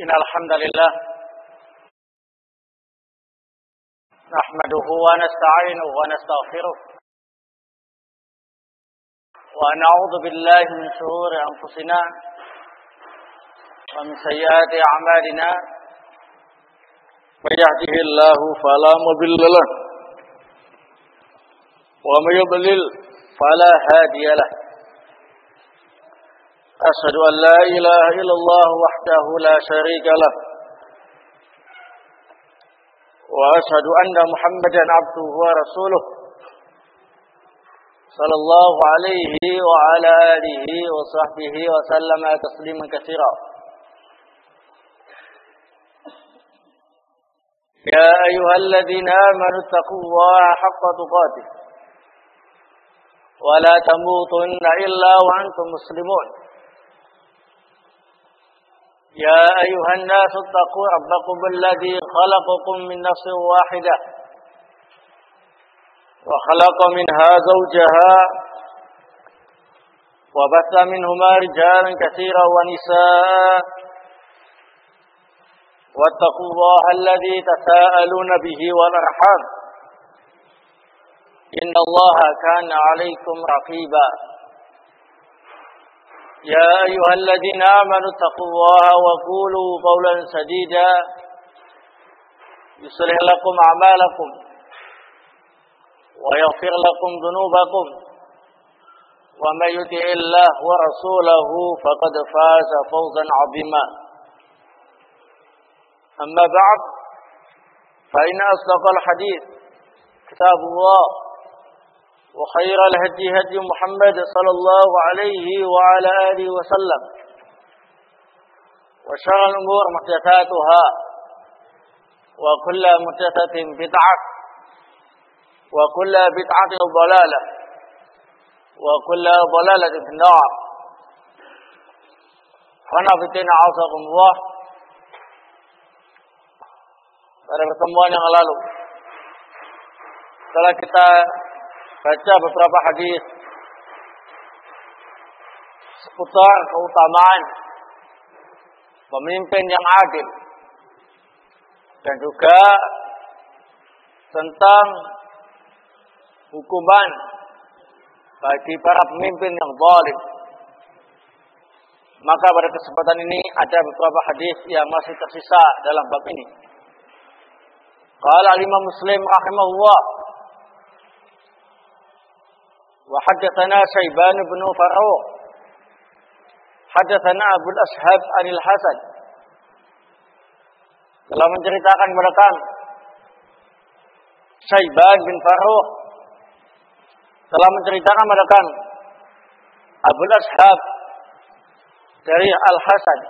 Innal hamdalillah nahmaduhu wa nasta'inuhu wa nastaghfiruh wa na'udzu billahi min shururi anfusina wa min sayyiati a'malina may yahdihillahu fala mudilla lahu wa may yudlil fala hadiya lahu. أشهد أن لا إله إلا الله وحده لا شريك له وأشهد أن محمدا عبده ورسوله صلى الله عليه وعلى آله وصحبه وسلم تسليما كثيرا. يا أيها الذين آمنوا اتقوا الله حق تقاته ولا تموتن إلا وأنتم مسلمون. يا أيها الناس اتقوا ربكم الذي خلقكم من نفس واحدة وخلق منها زوجها وبث منهما رجالا كثيرا ونساء واتقوا الله الذي تساءلون به والأرحام إن الله كان عليكم رقيبا. يا أيها الذين آمنوا اتقوا الله وقولوا قولا سديدا يصلح لكم أعمالكم ويغفر لكم ذنوبكم ومن يطع الله ورسوله فقد فاز فوزا عظيما. أما بعد فإن أصدق الحديث كتاب الله وخير الهدي هدي محمد صلى الله عليه وعلى آله وسلم وشر الأمور محدثاتها وكل محدثة بدعة وكل بدعة ضلالة وكل ضلالة في النار. Khanafitina a'azakumullah. Pada pertemuan yang lalu setelah kita baca beberapa hadis seputar keutamaan pemimpin yang adil dan juga tentang hukuman bagi para pemimpin yang zalim. Maka pada kesempatan ini ada beberapa hadis yang masih tersisa dalam bab ini. Qala al-Imam Muslim rahimahullah wa haddatsana Syaiban bin Farrukh haddatsana Abu al-Ashhab anil Hasan, telah menceritakan kepada kami Syaiban bin Farrukh telah menceritakan kepada kami Abu al-Ashhab dari Al-Hasan.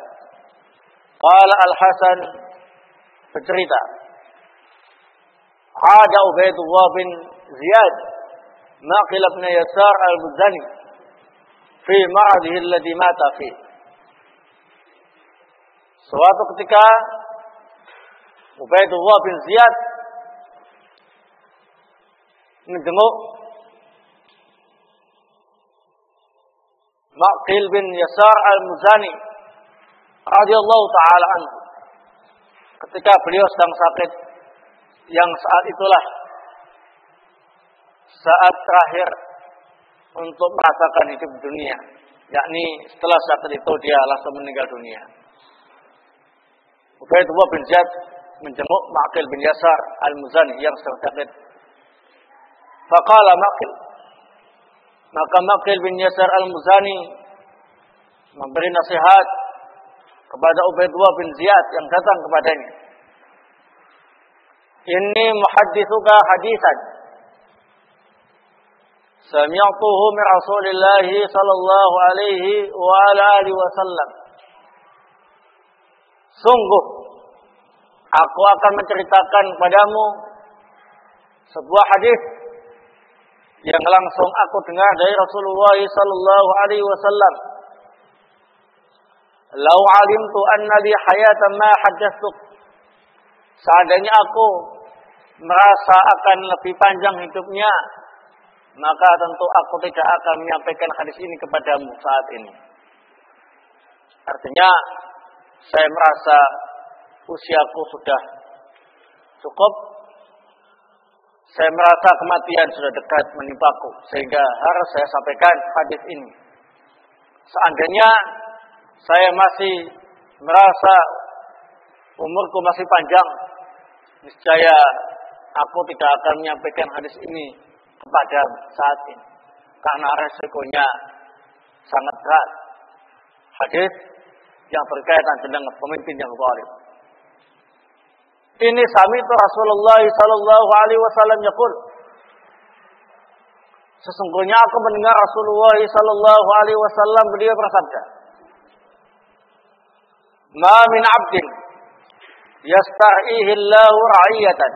Qala Al-Hasan bercerita, ada Ubaidullah bin Ziyad Maqil bin Yasar al-Muzani fi maradihi alladhi mata fi. Suatu ketika Ubaidullah bin Ziyad menjenguk Maqil bin Yasar al-Muzani radhiyallahu taala anhu ketika beliau sedang sakit, yang saat itulah saat terakhir untuk merasakan hidup dunia, yakni setelah saat itu dia langsung meninggal dunia. Ubaidullah bin Ziyad menjenguk Maqil bin Yasar al-Muzani yang sedang sakit. Faqala Maqil, maka Maqil bin Yasar al-Muzani memberi nasihat kepada Ubaidullah bin Ziyad yang datang kepadanya. Inni muhaddithuka hadisan sami'tuhu min Rasulillah sallallahu alaihi wa ala alihi wasallam. Sungguh aku akan menceritakan kepadamu sebuah hadis yang langsung aku dengar dari Rasulullah sallallahu alaihi wasallam. Lau alimtu anna li hayatan ma haddatsuk. Seandainya aku merasa akan lebih panjang hidupnya, maka tentu aku tidak akan menyampaikan hadis ini kepadamu saat ini. Artinya saya merasa usiaku sudah cukup. Saya merasa kematian sudah dekat menimpaku, sehingga harus saya sampaikan hadis ini. Seandainya saya masih merasa umurku masih panjang, niscaya aku tidak akan menyampaikan hadis ini kepada saat ini, karena resikonya sangat berat. Hadis yang berkaitan dengan pemimpin yang zalim. Ini sami'tu Rasulullah sallallahu alaihi wasallam yaqul. Sesungguhnya aku mendengar Rasulullah sallallahu alaihi wasallam beliau bersabda, "Ma min 'abdin yastar'ihi Allahu ra'iyatan."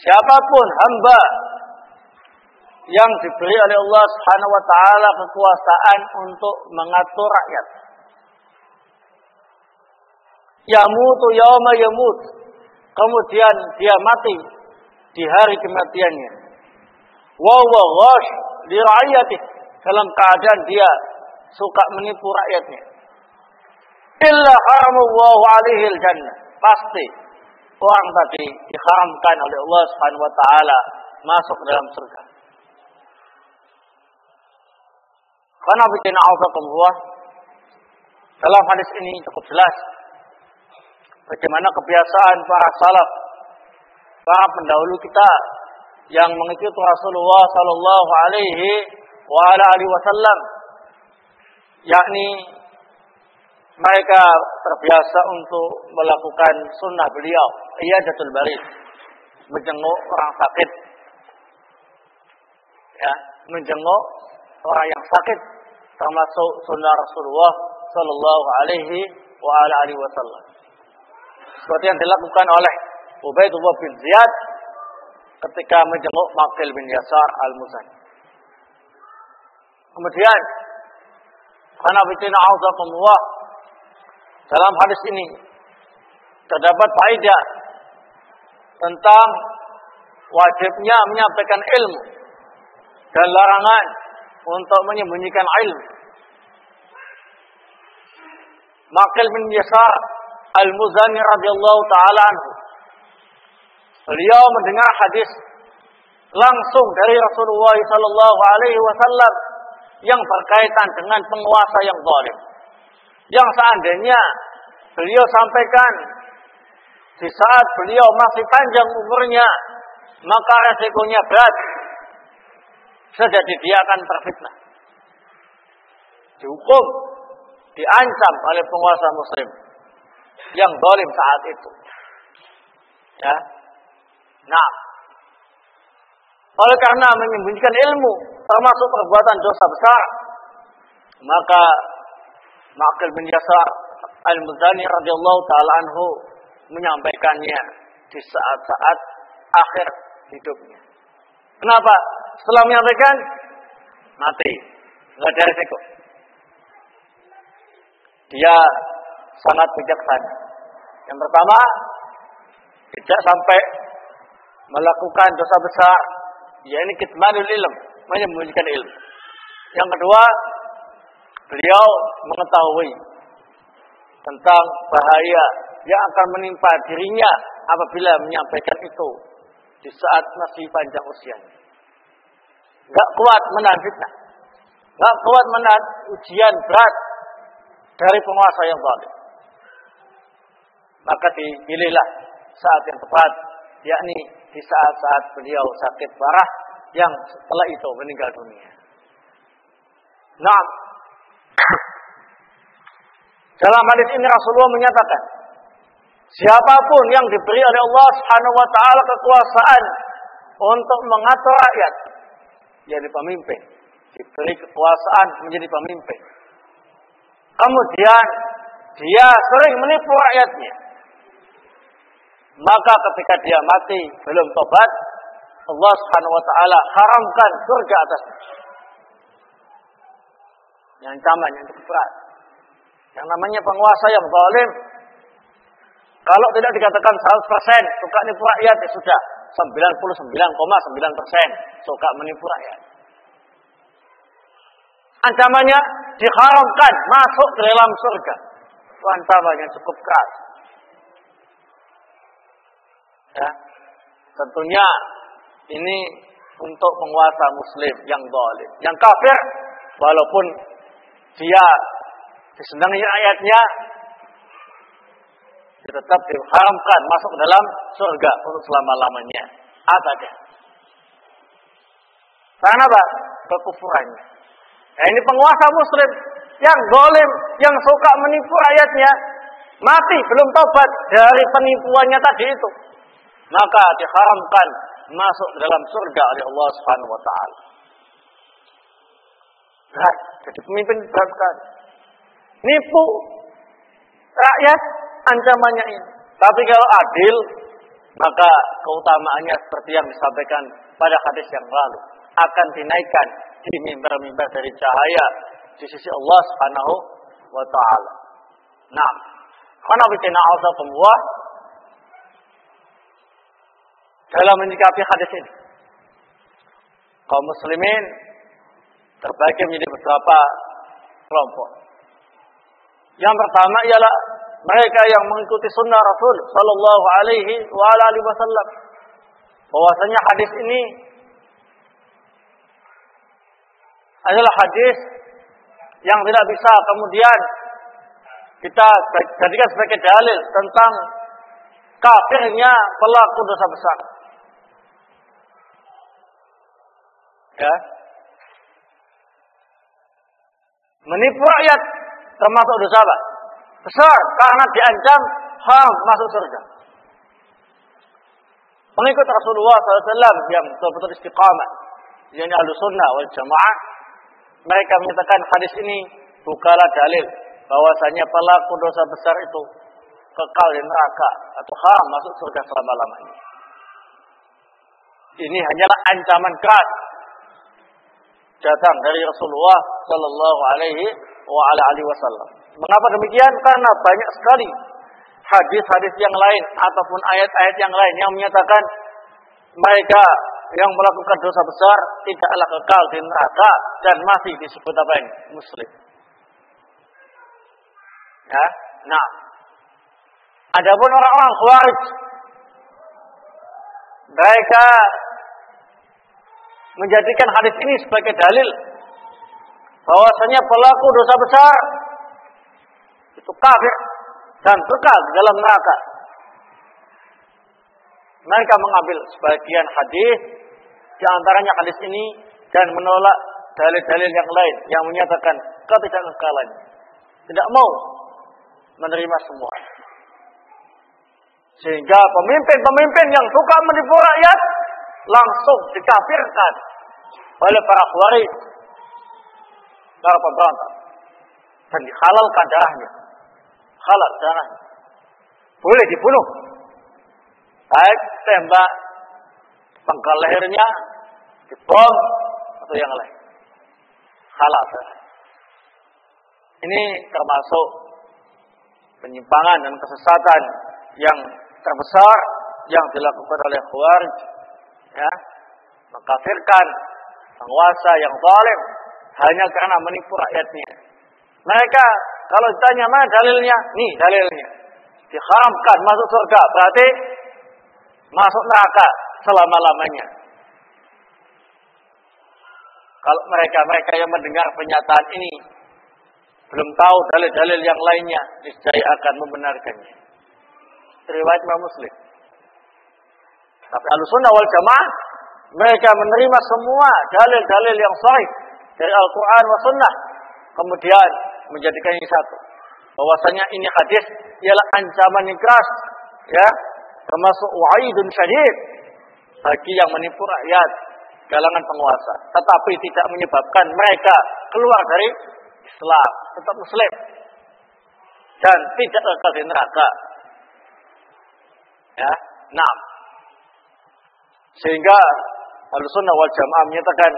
Siapapun hamba yang diberi oleh Allah Subhanahu wa taala kekuasaan untuk mengatur rakyat, yamutu yauma yamut, kemudian dia mati di hari kematiannya, wa huwa ghash li ra'iyatihi, dalam keadaan dia suka menipu rakyatnya, illa haramallahu alaihi al-jannah, pasti orang tadi diharamkan oleh Allah Subhanahu wa taala masuk dalam surga. Karena bikin auzakumullah, dalam hadis ini cukup jelas bagaimana kebiasaan para salaf, para pendahulu kita yang mengikuti Rasulullah sallallahu alaihi wasallam, yakni mereka terbiasa untuk melakukan sunnah beliau, iyadatul marid, menjenguk orang sakit, ya, menjenguk orang yang sakit, termasuk sunnah Rasulullah sallallahu alaihi wasallam. Seperti yang dilakukan oleh Ubaidullah bin Ziyad ketika menjenguk Maqil bin Yasar al-Muzani. Kemudian, karena bitina auzakumullah, dalam hadis ini terdapat faedah tentang wajibnya menyampaikan ilmu dan larangan untuk menyembunyikan ilmu. Maqil bin Yasar al-Muzani radhiyallahu taala anhu, beliau mendengar hadis langsung dari Rasulullah sallallahu alaihi wasallam yang berkaitan dengan penguasa yang zalim, yang seandainya beliau sampaikan di saat beliau masih panjang umurnya, maka resikonya berat. Jadi dia akan terfitnah, dihukum, diancam oleh penguasa muslim yang zalim saat itu. Ya. Nah, oleh karena menyembunyikan ilmu termasuk perbuatan dosa besar, maka Maqil bin Yasar al-Muzani radhiyallahu taala anhu menyampaikannya di saat-saat akhir hidupnya. Kenapa? Setelah menyampaikan, mati, nggak ada resiko. Dia sangat bijaksana. Yang pertama, tidak sampai melakukan dosa besar, yaitu kitmanul ilm, menyembunyikan ilmu. Yang kedua, beliau mengetahui tentang bahaya yang akan menimpa dirinya apabila menyampaikan itu di saat masih panjang usianya. Gak kuat menahan fitnah, gak kuat menahan ujian berat dari penguasa yang zalim. Maka dipilihlah saat yang tepat, yakni di saat-saat beliau sakit parah yang setelah itu meninggal dunia. Nah, dalam hadis ini Rasulullah menyatakan, siapapun yang diberi oleh Allah Subhanahu wa taala kekuasaan untuk mengatur rakyat, jadi pemimpin, diberi kekuasaan menjadi pemimpin, kemudian dia sering menipu rakyatnya, maka ketika dia mati belum tobat, Allah Subhanahu wa taala haramkan surga atasnya. Yang ancaman yang cukup berat. Yang namanya penguasa yang zalim, kalau tidak dikatakan 100% suka menipu rakyat, ya sudah 99,9% suka menipu rakyat. Ancamannya diharamkan masuk ke dalam surga. Itu ancamannya cukup keras. Ya. Tentunya ini untuk penguasa muslim yang zalim. Yang kafir, walaupun dia disenangi ayatnya, tetap diharamkan masuk dalam surga untuk selama-lamanya. Abadah. Karena apa? Kekufurannya. Nah, ini penguasa muslim yang zalim, yang suka menipu rakyatnya, mati belum tobat dari penipuannya tadi itu, maka diharamkan masuk ke dalam surga oleh Allah Subhanahu wa taala. Berat, jadi pemimpin berat sekali. Nipu rakyat ancamannya ini. Tapi kalau adil, maka keutamaannya seperti yang disampaikan pada hadis yang lalu, akan dinaikkan di mimbar-mimbar dari cahaya di sisi Allah Subhanahu wa taala. Nah, karena bikin Allah dalam menyikapi hadis ini, kaum muslimin terbagi menjadi beberapa kelompok. Yang pertama ialah mereka yang mengikuti sunnah Rasul sallallahu alaihi wasallam, bahwasanya hadis ini adalah hadis yang tidak bisa kemudian kita jadikan sebagai dalil tentang kafirnya pelaku dosa besar. Ya. Menipu rakyat termasuk dosa apa? Besar, karena diancam haram masuk surga. Pengikut Rasulullah SAW yang betul-betul istiqamah, yakni ahlu sunnah wal jamaah, mereka menyatakan hadis ini bukanlah dalil bahwasanya pelaku dosa besar itu kekal di neraka atau haram masuk surga selama-lamanya. Ini hanyalah ancaman keras datang dari Rasulullah sallallahu alaihi wasallam. Mengapa demikian? Karena banyak sekali hadis-hadis yang lain ataupun ayat-ayat yang lain yang menyatakan mereka yang melakukan dosa besar tidaklah kekal di neraka dan masih disebut apa ini? Muslim. Ya, nah. Adapun orang-orang Khawarij, mereka menjadikan hadis ini sebagai dalil bahwasanya pelaku dosa besar itu kafir dan kekal di dalam neraka. Mereka mengambil sebagian hadis, di antaranya hadis ini, dan menolak dalil-dalil yang lain yang menyatakan ketidakkekalannya. Tidak mau menerima semua. Sehingga pemimpin-pemimpin yang suka menipu rakyat langsung dikafirkan oleh para khawarij, para pemberontak, dan dihalalkan darahnya. Halal darahnya. Boleh dibunuh. Baik tembak penggal lehernya, dibom atau yang lain. Halal darahnya. Ini termasuk penyimpangan dan kesesatan yang terbesar yang dilakukan oleh Khawarij, ya, mengkafirkan penguasa yang zalim hanya karena menipu rakyatnya. Mereka kalau ditanya mana dalilnya, nih dalilnya, diharamkan masuk surga, berarti masuk neraka selama-lamanya. Kalau mereka yang mendengar pernyataan ini belum tahu dalil-dalil yang lainnya, niscaya akan membenarkannya. Riwayat Imam Muslim. Tapi Ahlussunnah wal Jamaah, mereka menerima semua dalil-dalil yang sahih dari Al-Quran wa Sunnah, kemudian menjadikan ini satu, bahwasanya ini hadis ialah ancaman yang keras, ya, termasuk wa'idun syadid bagi yang menipu rakyat kalangan penguasa, tetapi tidak menyebabkan mereka keluar dari Islam, tetap Muslim dan tidak kekal di neraka. Ya, nah, sehingga Ahlussunnah wal Jamaah menyatakan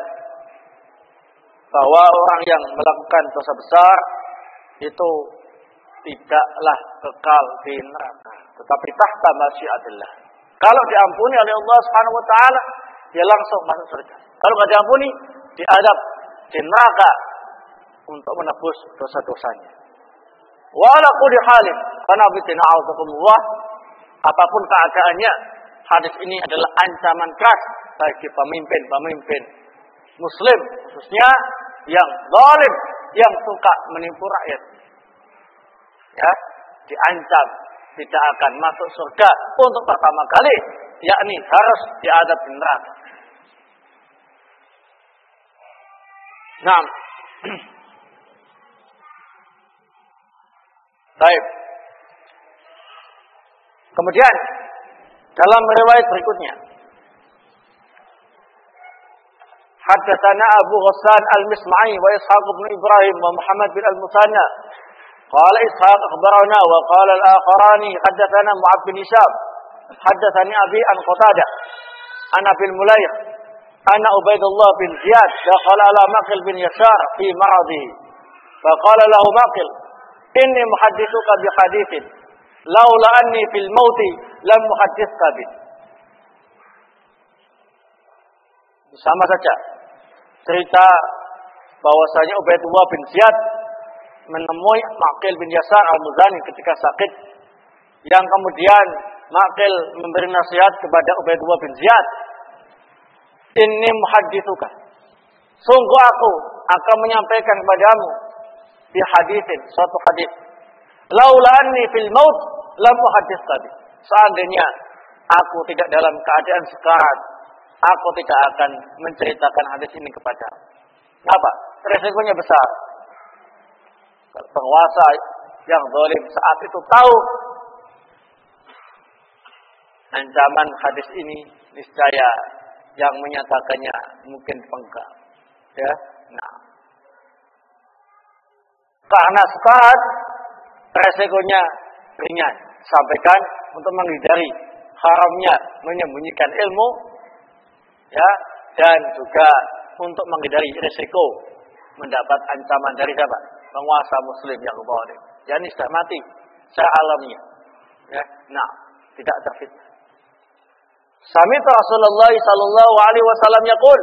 bahwa orang yang melakukan dosa besar itu tidaklah kekal di neraka, tetapi tahta masyiatillah. Kalau diampuni oleh Allah Subhanahu wa taala, dia langsung masuk surga. Kalau tidak diampuni, diadab di neraka untuk menebus dosa-dosanya. Wa ala kulli halin, karena bitina a'udzubillah, apapun keadaannya, hadis ini adalah ancaman keras bagi pemimpin-pemimpin muslim, khususnya yang zalim, yang suka menipu rakyat. Ya, diancam tidak akan masuk surga untuk pertama kali, yakni harus diadab di neraka. Nah, baik. Kemudian dalam riwayat berikutnya, haddatsana Abu Ghassan al-Misma'i wa Ishaq bin Ibrahim wa Muhammad bin al-Musanna. Qala Ishaq akhbarana wa qala al-akharani haddatsana Mu'ad bin Hisham. Haddatsani Abi an Qatadah an Abi al-Mulayh anna Ubaidullah bin Ziyad dakhala ala Maqil bin Yasar fi maradihi. Faqala lahu Maqil, inni muhaddithuka bi haditsin laula anni fil mauti lam muhaddithuka bi. Sama saja cerita bahwasanya Ubaidullah bin Ziyad menemui Maqil bin Yasar al-Muzani ketika sakit, yang kemudian Maqil memberi nasihat kepada Ubaidullah bin Ziyad, inni muhaddithuka, sungguh aku akan menyampaikan kepadamu di haditsin, suatu hadis, laula anni fil maut lam muhaddithuka bi. Seandainya aku tidak dalam keadaan sekarat, aku tidak akan menceritakan hadis ini kepadamu. Kenapa? Resikonya besar. Penguasa yang zalim saat itu tahu ancaman hadis ini, niscaya yang menyatakannya mungkin penggal. Ya, nah, karena sekarat resikonya ringan. Sampaikan untuk menghindari haramnya menyembunyikan ilmu, ya, dan juga untuk menghindari risiko mendapat ancaman dari siapa? Penguasa muslim yang zalim. Yani sudah mati secara alamiah. Ya, nah, tidak terfitnah. Sami'tu Rasulullah sallallahu alaihi wasallam yaqul,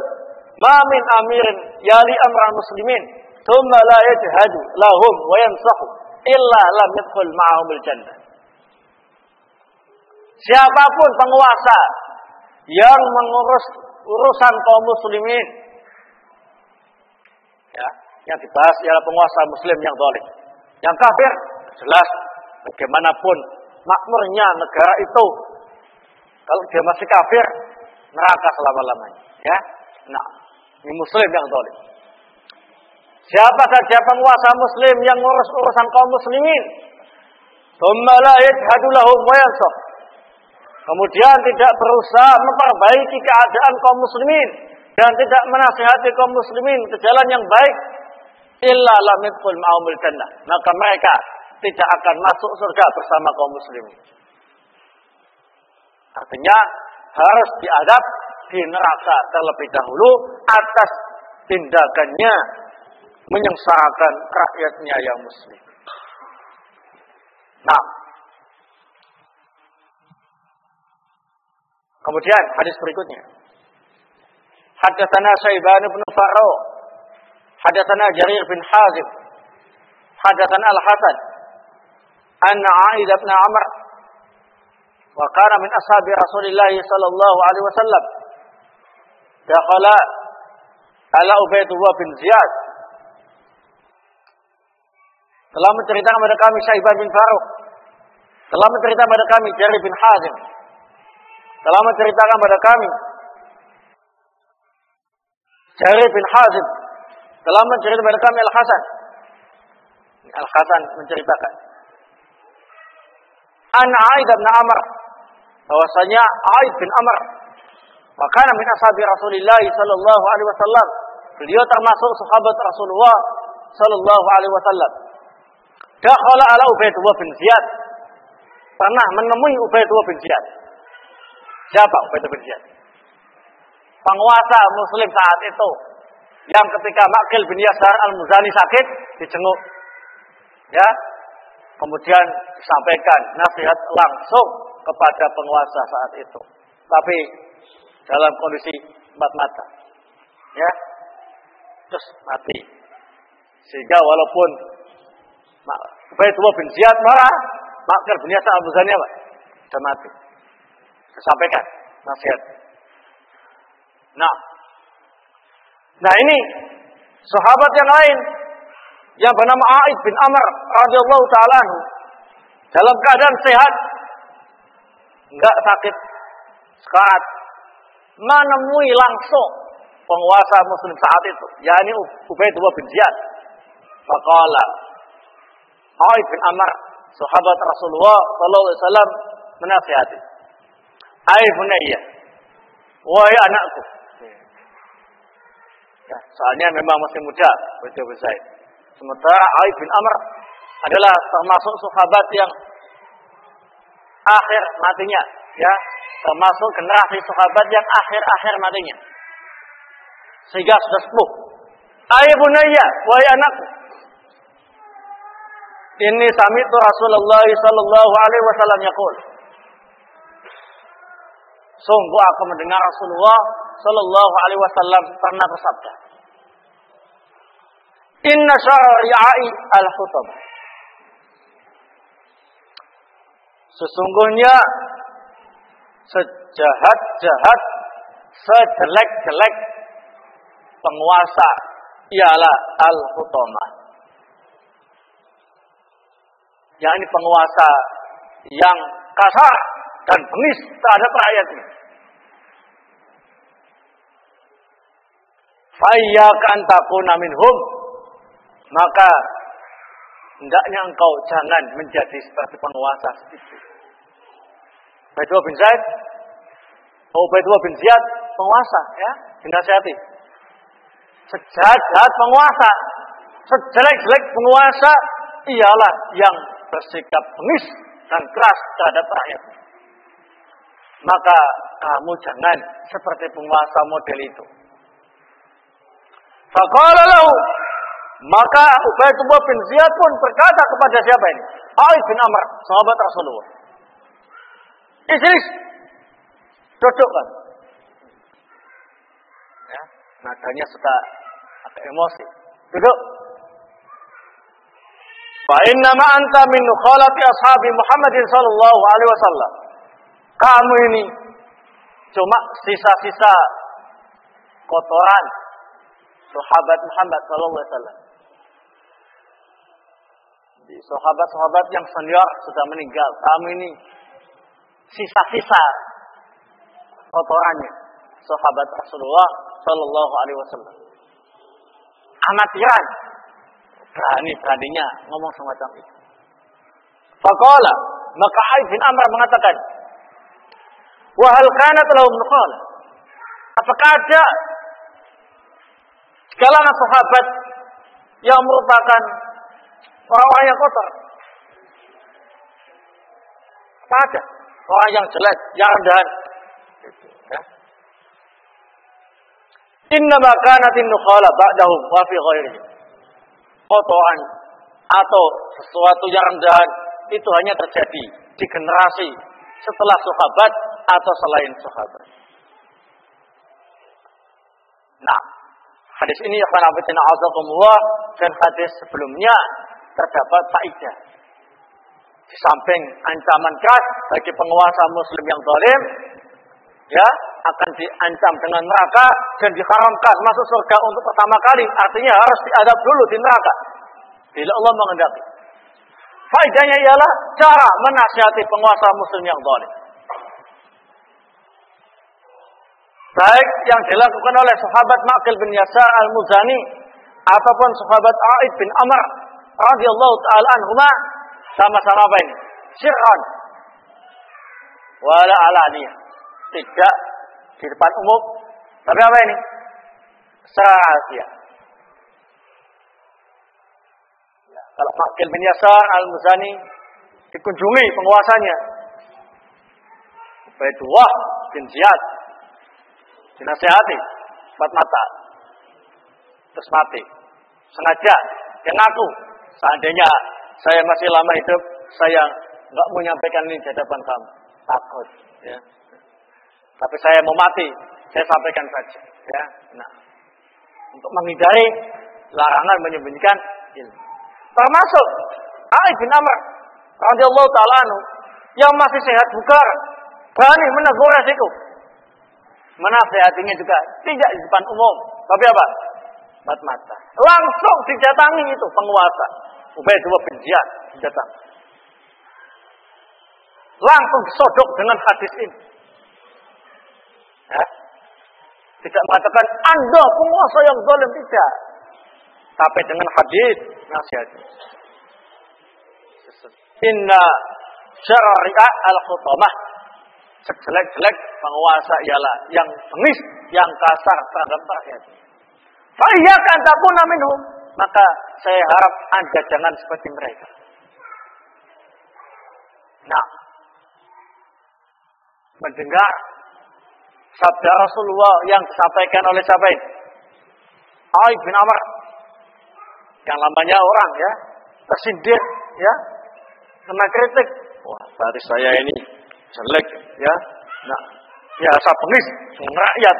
"Ma min amirin yali amran muslimin, thumma la yajhadu lahum wa yansahu illa lam yadkhul ma'ahumul jannah." Siapapun penguasa yang mengurus urusan kaum muslimin, ya, yang dibahas ialah penguasa muslim yang zalim. Yang kafir, jelas bagaimanapun makmurnya negara itu, kalau dia masih kafir, neraka selama-lamanya. Ya, nah, ini muslim yang zalim. Siapa saja penguasa muslim yang ngurus urusan kaum muslimin, tsumma la yajhadu lahum wa yansah, kemudian tidak berusaha memperbaiki keadaan kaum muslimin dan tidak menasihati kaum muslimin ke jalan yang baik, illa lam yadkhul ma'ahumul jannah, maka mereka tidak akan masuk surga bersama kaum muslimin. Artinya harus diadab di neraka terlebih dahulu atas tindakannya menyengsarakan rakyatnya yang muslim. Nah, kemudian hadis berikutnya, haddatsana Syaiban bin Farrukh, haddatsana Jarir bin Hazim, haddatsana Al-Hasan anna A'id bin Amr wa kana min ashabi Rasulillah sallallahu alaihi wasallam dakhala ala Ubaidullah bin Ziyad. Telah menceritakan kepada kami Syaiban bin Farrukh, telah menceritakan kepada kami Jarir bin Hazim, telah menceritakan kepada kami Jarir bin Hazim, telah menceritakan kepada kami Al-Hasan. Al-Hasan menceritakan an A'id bin Amr, bahwasanya A'id bin Amr makana min ashabi Rasulillah sallallahu alaihi wasallam, beliau termasuk sahabat Rasulullah sallallahu alaihi wasallam. Dakhala ala Ubaidullah bin Ziyad, pernah menemui Ubaidullah bin Ziyad. Siapa Ubaidullah bin Ziyad? Penguasa muslim saat itu, yang ketika Maqil bin Yasar al-Muzani sakit dijenguk, ya, kemudian disampaikan nasihat langsung kepada penguasa saat itu, tapi dalam kondisi empat mata, ya, terus mati. Sehingga walaupun Ubaidullah bin Ziyad marah, Ma'qil bin Yasar al-Muzani apa? Sudah mati. Disampaikan nasihat. Nah ini sahabat yang lain yang bernama A'id bin Amr radhiyallahu taala anhu dalam keadaan sehat, enggak sakit, sekarat, menemui langsung penguasa muslim saat itu, yakni Ubaidullah bin Ziyad. Faqala A'id bin Amr, sahabat Rasulullah sallallahu alaihi wasallam, menasihati, "Ai bunayya, wahai anakku." Ya, soalnya memang masih muda Ubaidullah bin Ziyad. Sementara A'id bin Amr adalah termasuk sahabat yang akhir matinya, ya, termasuk generasi sahabat yang akhir matinya. Sehingga sudah sepuh. "Ai bunayya, wahai anakku, inni sami'tu Rasulullah sallallahu alaihi wasallam yaqul." Sungguh aku mendengar Rasulullah sallallahu alaihi wasallam pernah bersabda, "Inna syarri'i al-hutab." Sesungguhnya sejahat-jahat, sejelek-jelek penguasa ialah al-hutamah. Yakni penguasa yang kasar dan bengis terhadap rakyatnya. Fa'iyyaka an takuna minhum, maka hendaknya engkau jangan menjadi seperti penguasa itu. Ubaidullah bin Ziyad, Ubaidullah bin Ziyad penguasa, ya, dinasihati. Sejahat penguasa, sejelek-jelek penguasa ialah yang bersikap bengis dan keras terhadap rakyat. Maka kamu jangan seperti penguasa model itu. Faqala lahu, maka Ubaidullah bin Ziyad pun berkata kepada siapa ini? A'id bin Amr, sahabat Rasulullah. Ijlis, dudukkan. Ya, nadanya suka agak emosi. Duduk. Fa innama anta min nukhalati ashabi Muhammadin sallallahu alaihi wasallam. Kamu ini cuma sisa-sisa kotoran sahabat Muhammad sallallahu alaihi wasallam. Sahabat-sahabat yang senior sudah meninggal. Kamu ini sisa-sisa kotorannya sahabat Rasulullah sallallahu alaihi wasallam. Amatiran, berani-beraninya ngomong semacam itu. Faqala, maka A'id bin Amr mengatakan, wa hal kanat lahum nuqala? Apakah ada kalangan sahabat yang merupakan orang-orang yang kotor? Apa ada? Orang yang jelek, yang rendahan. Ya. Innama kanatin nukhala ba'dahum wa fi ghairihim. Kotoran atau sesuatu yang rendahan itu hanya terjadi di generasi setelah sahabat atau selain sahabat. Nah, hadis ini dan hadis sebelumnya terdapat faedah. Di samping ancaman keras bagi penguasa muslim yang zalim, ya, akan diancam dengan neraka dan diharamkan masuk surga untuk pertama kali. Artinya harus diadab dulu di neraka bila Allah menghendaki. Faedahnya ialah cara menasihati penguasa muslim yang zalim. Baik yang dilakukan oleh sahabat Ma'qil bin Yasar al-Muzani ataupun sahabat A'id bin Amr radhiyallahu ta'ala anhuma, sama-sama apa ini? Sirran wala alaniyah. Tidak di depan umum, tapi apa ini? Secara rahasia. Ya, kalau Ma'qil bin Yasar al-Muzani dikunjungi penguasanya, Ubaidullah bin Ziyad, dinasihati, empat mata, terus mati. Sengaja, yang ngaku, seandainya saya masih lama hidup, saya nggak mau menyampaikan ini di hadapan kamu, takut. Ya. Tapi saya mau mati, saya sampaikan saja. Ya. Nah, untuk menghindari larangan menyembunyikan ilmu. Termasuk Ali bin Amr radhiyallahu taala anhu yang masih sehat bugar, berani menegur resiko. Menasihatinya juga tidak di depan umum, tapi apa? Empat mata. Langsung didatangi itu penguasa. Ubaidullah bin Ziyad datang. Langsung disodok dengan hadis ini. Ya. Tidak mengatakan Anda penguasa yang zalim, tidak. Tapi dengan hadis nasihat. Inna syar'a al-khutamah. Sejelek-jelek penguasa ialah yang bengis, yang kasar terhadap rakyat. Fa'iyyakan takuna minhum. Maka saya harap Anda jangan seperti mereka. Nah, mendengar sabda Rasulullah yang disampaikan oleh siapa ini? Ali bin Amr. Yang namanya orang ya, tersindir ya, kena kritik. Wah, berarti saya ini jelek ya. Nah, biasa bengis dengan rakyat.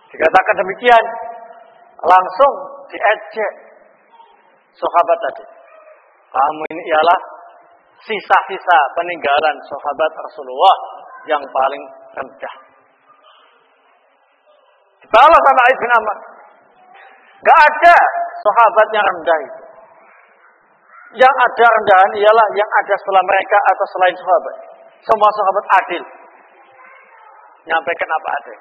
Dikatakan demikian, langsung diejek sahabat tadi. Kamu ini ialah sisa-sisa peninggalan sahabat Rasulullah yang paling rendah. Dibalas sama Ali bin Amr. Gak ada sahabat yang rendah itu. Yang ada rendahan ialah yang ada setelah mereka atau selain sahabat. Semua sahabat adil. Nyampaikan apa adil.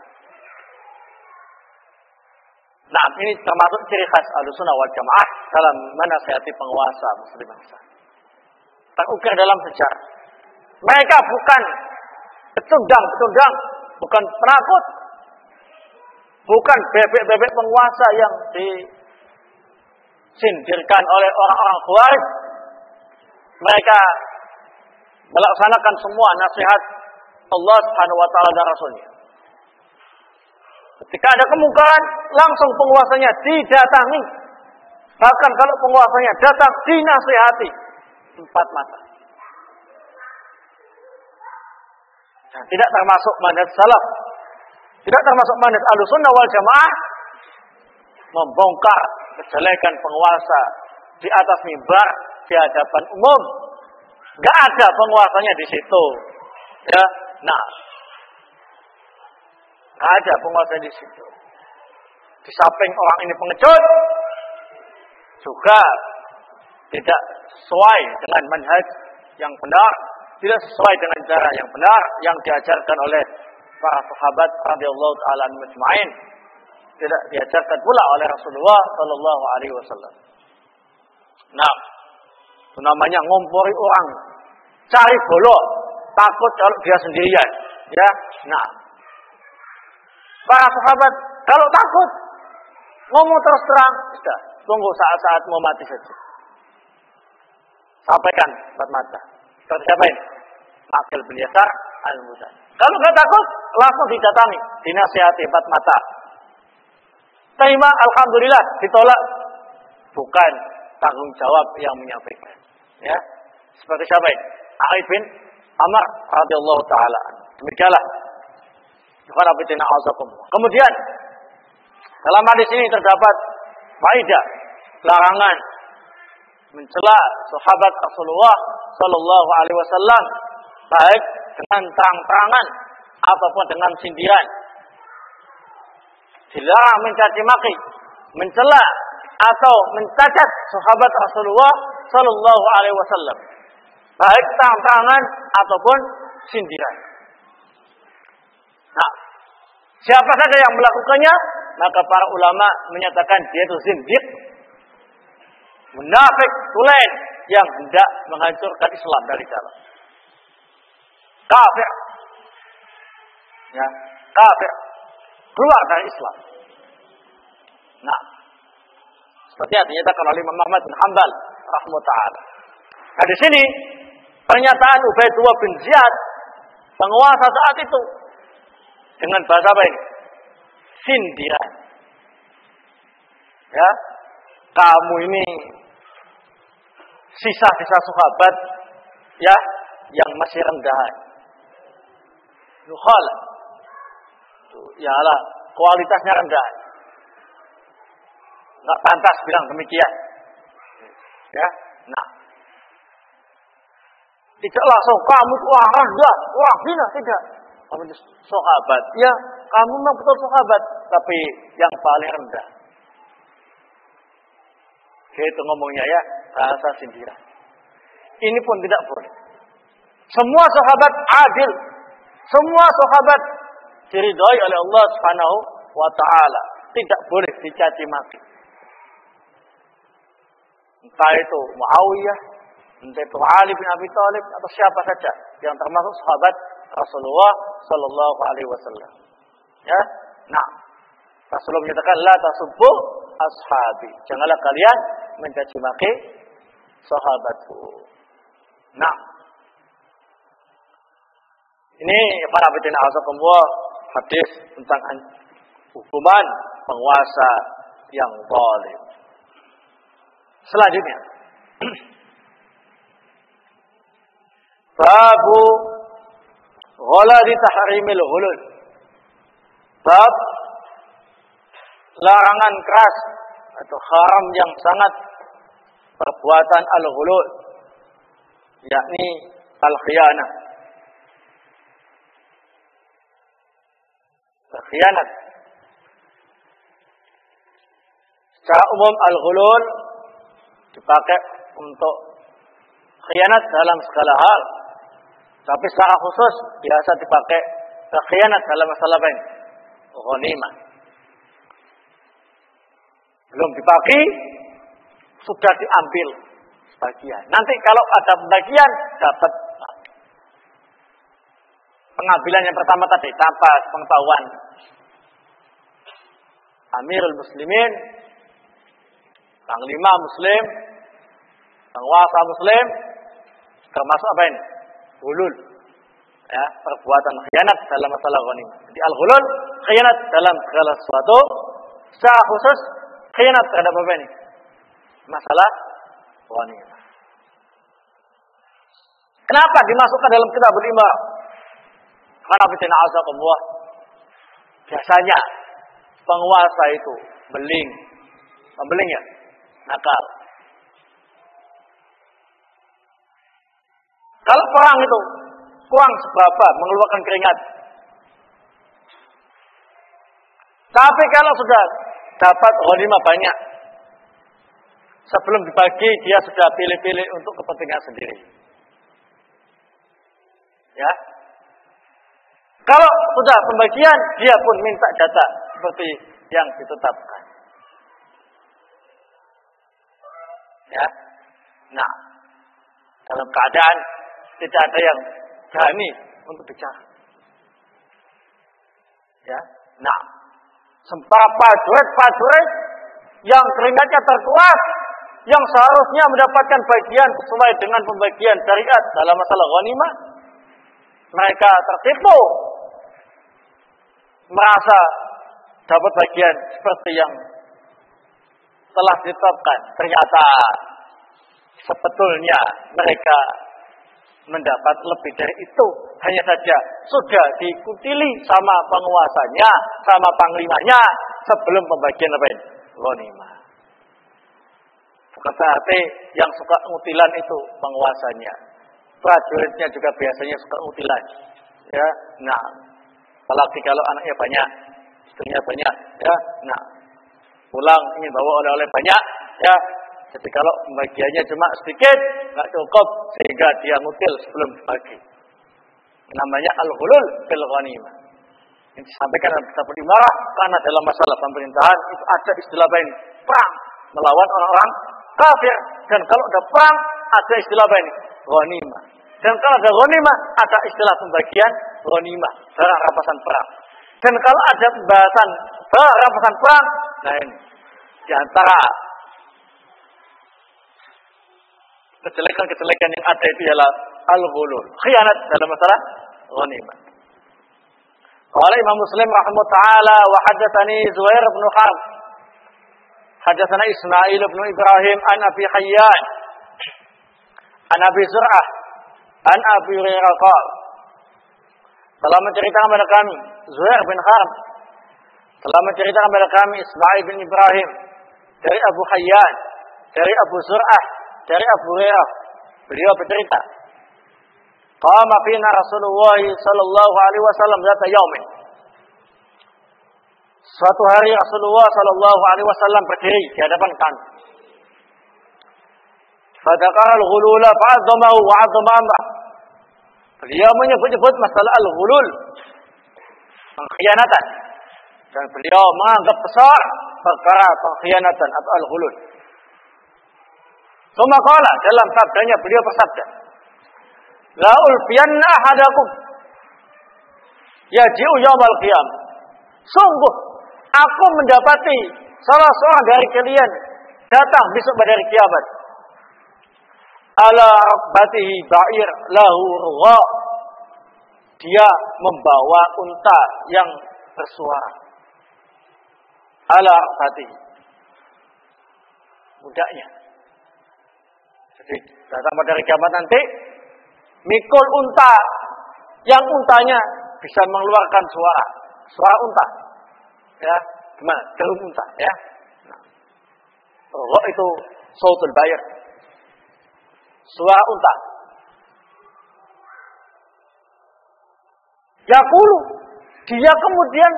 Nah, ini termasuk ciri khas Ahlussunnah wal Jamaah dalam menasihati penguasa muslim bangsa. Terukir dalam sejarah. Mereka bukan pecundang, bukan penakut, bukan bebek-bebek penguasa yang disindirkan oleh orang-orang Khawarij. Mereka melaksanakan semua nasihat Allah Subhanahu wa taala dan Rasulnya. Ketika ada kemungkaran, langsung penguasanya didatangi. Bahkan kalau penguasanya datang, dinasihati. 4 mata. Nah, tidak termasuk manhaj salaf. Tidak termasuk manhaj Ahlussunnah wal Jamaah membongkar kejelekan penguasa di atas mimbar di hadapan umum. Enggak ada penguasanya di situ. Ya. Nah, enggak ada penguasa di situ. Di samping orang ini pengecut, juga tidak sesuai dengan manhaj yang benar, tidak sesuai dengan cara yang benar yang diajarkan oleh para sahabat radhiyallahu taala anhum ajma'in, tidak diajarkan pula oleh Rasulullah sallallahu alaihi wasallam. Nah, itu namanya ngompori orang, cari bolo, takut kalau dia sendirian, ya. Nah, para sahabat kalau takut ngomong terus terang, sudah, tunggu saat-saat mau mati saja. Sampaikan 4 mata. Seperti siapa ini? Aqil bin Yasar al-Muzani. Kalau nggak takut, langsung didatangi, dinasihati 4 mata. Terima, alhamdulillah, ditolak. Bukan tanggung jawab yang menyampaikan. Ya, seperti siapa ini? Ali bin Amr radhiyallahu taala. Demikianlah. Kemudian dalam hadis ini terdapat faedah larangan mencela sahabat Rasulullah sallallahu alaihi wasallam baik dengan terang-terangan ataupun dengan sindiran. Dilarang mencaci maki, mencela atau mencacat sahabat Rasulullah sallallahu alaihi wasallam baik terang-terangan ataupun sindiran. Nah, siapa saja yang melakukannya, maka para ulama menyatakan dia itu zindiq, munafik, tulen yang hendak menghancurkan Islam dari dalam. Kafir. Ya, kafir. Keluar dari Islam. Nah, seperti yang dinyatakan oleh Imam Ahmad bin Hanbal rahimahullah. Nah, di sini pernyataan Ubaidullah bin Ziyad, penguasa saat itu, dengan bahasa apa ini? Sindiran. Ya, kamu ini sisa-sisa sahabat ya yang masih rendahan. Nukhal. Itu ialah kualitasnya rendah. nggak pantas bilang demikian. Ya, nah, tidak langsung kamu itu orang rendah, orang hina, tidak. Kamu itu sahabat, ya kamu memang betul sahabat, tapi yang paling rendah. Gitu ngomongnya ya, bahasa sindiran. Ini pun tidak boleh. Semua sahabat adil, semua sahabat diridhai oleh Allah Subhanahu wa taala. Tidak boleh dicaci maki. Entah itu Muawiyah, entah itu Ali bin Abi Thalib atau siapa saja yang termasuk sahabat Rasulullah sallallahu alaihi wasallam. Ya. Nah, Rasulullah menyatakan la tasubbu ashabi. Janganlah kalian mencaci maki sahabatku. Nah, ini para bidina azakumullah hadis tentang hukuman penguasa yang zalim. Selanjutnya, babu ghaladi tahrimil ghulul. Bab larangan keras atau haram yang sangat perbuatan al-ghulul, yakni al-khiyanah. Khianat. Secara umum al-ghulul dipakai untuk khianat dalam segala hal. Tapi secara khusus biasa dipakai khianat dalam masalah lain. Ghanimah. Belum dipakai, sudah diambil sebagian. Nanti kalau ada pembagian dapat pengambilan yang pertama tadi tanpa pengetahuan Amirul Muslimin, panglima Muslim, penguasa Muslim, termasuk apa ini? Ghulul. Ya, perbuatan khianat dalam masalah ghanimah. Jadi al-ghulul khianat dalam segala sesuatu, secara khusus khianat terhadap apa ini? Masalah ghanimah. Kenapa dimasukkan dalam kitabul imarah? Karena bidina azakumullah, biasanya penguasa itu beling ya, nakal. Kalau perang itu kurang seberapa mengeluarkan keringat. Tapi kalau sudah dapat ghanimah banyak, sebelum dibagi dia sudah pilih-pilih untuk kepentingan sendiri. Ya. Kalau sudah pembagian, dia pun minta jatah seperti yang ditetapkan. Ya. Nah, dalam keadaan tidak ada yang berani untuk bicara. Ya. Nah, sementara prajurit yang keringatnya terkuat, yang seharusnya mendapatkan bagian sesuai dengan pembagian syariat dalam masalah ghanimah, mereka tertipu, merasa dapat bagian seperti yang telah ditetapkan. Ternyata sebetulnya mereka mendapat lebih dari itu. Hanya saja sudah dikutili sama penguasanya, sama panglimanya sebelum pembagian apa ini? Ghanimah. Bukan berarti yang suka ngutilan itu penguasanya. Prajuritnya juga biasanya suka ngutilan. Ya, nah, apalagi kalau anaknya banyak, istrinya banyak, ya, nah, pulang ingin bawa oleh-oleh banyak, ya. Jadi kalau pembagiannya cuma sedikit, nggak cukup, sehingga dia ngutil sebelum dibagi. Namanya al-ghulul fil ghanimah. Ini disampaikan dalam kitab imarah, karena dalam masalah pemerintahan itu ada istilah lain, perang melawan orang-orang kafir. Dan kalau ada perang, ada istilah lain, ghanimah. Dan kalau ada ghanimah, ada istilah pembagian ghanimah, barang rampasan perang. Dan kalau ada pembahasan barang rampasan perang, nah ini di antara kejelekan-kejelekan yang ada itu ialah al-ghulul, khianat dalam masalah ghanimah. Qala Imam Muslim rahimahullah taala wa haddatsani Zuhair bin Harb haddatsana Ismail bin Ibrahim an Abi Hayyan an Abi Zur'ah an Abi Hurairah qala, telah menceritakan kepada kami Zuhair bin Harb telah menceritakan kepada kami Ismail bin Ibrahim dari Abu Hayyan, dari Abu Zur'ah, dari Abu Hurairah. Beliau bercerita, qama fina Rasulullah sallallahu alaihi wasallam zata yaumin. Suatu hari Rasulullah sallallahu alaihi wasallam berdiri di hadapan kami. Fadzakara al-ghulula fa'azzamahu wa 'azzama amrah. Beliau menyebut-nyebut masalah al-ghulul, pengkhianatan, dan beliau menganggap besar perkara pengkhianatan atau al-ghulul. Tsumma qala, dalam sabdanya beliau bersabda, la ulfiyanna ahadakum yaji'u yaumal qiyamah. Sungguh aku mendapati salah seorang dari kalian datang besok pada hari kiamat. Ala rabbatihi ba'ir lahu rugha. Dia membawa unta yang bersuara. Ala rabbatihi. Budaknya. Jadi datang pada hari kiamat nanti, mikul unta, yang untanya bisa mengeluarkan suara unta. Ya, gimana? Derum unta, ya. Nah, rugha itu sautul ba'ir. Suara unta. Yaqulu, dia kemudian